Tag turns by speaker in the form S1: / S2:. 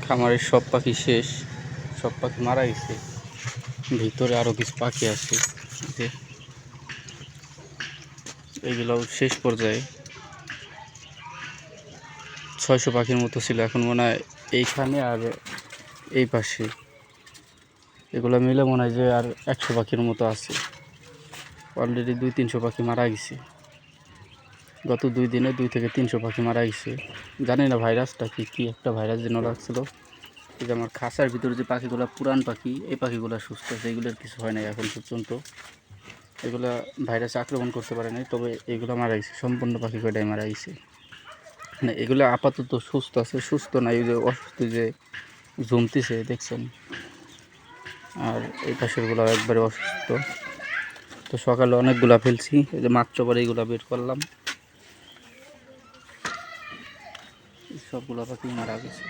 S1: খামারের সব পাখি শেষ, সব পাখি মারা গেছে। ভিতরে আরও কিছু পাখি আছে, যে এগুলোও শেষ পর্যায়ে। 600 পাখির মতো ছিল, এখন মনে হয় এইখানে আর এই পাশে এগুলো মিলে মনে হয় যে আর 100 পাখির মতো আছে। অলরেডি 200-300 পাখি মারা গেছে। গত 2 দিনে 2 থেকে 300 পাখি মারা গেছে। জানি না ভাইরাসটা কি একটা ভাইরাস যেন লাগছিল। এই যে আমার খাঁচার ভিতরে যে পাখিগুলো পুরান পাখি, এই পাখিগুলো সুস্থ আছে, এগুলোর কিছু হয় নাই এখন পর্যন্ত। এগুলা ভাইরাস আক্রমণ করতে পারে নাই, তবে এগুলো মারা গেছে, সম্পূর্ণ পাখি কয়টাই মারা গেছে। মানে এগুলো আপাতত সুস্থ আছে, সুস্থ নাই, ওই যে অসুস্থ যে জমতেছে দেখছেন। আর এই পাশেরগুলো একবারে অসুস্থ। তো সকালে অনেকগুলা ফেলছি, এই যে মাত্র পরে এইগুলা বের করলাম, সবগুলো পাখি মারা গেছে।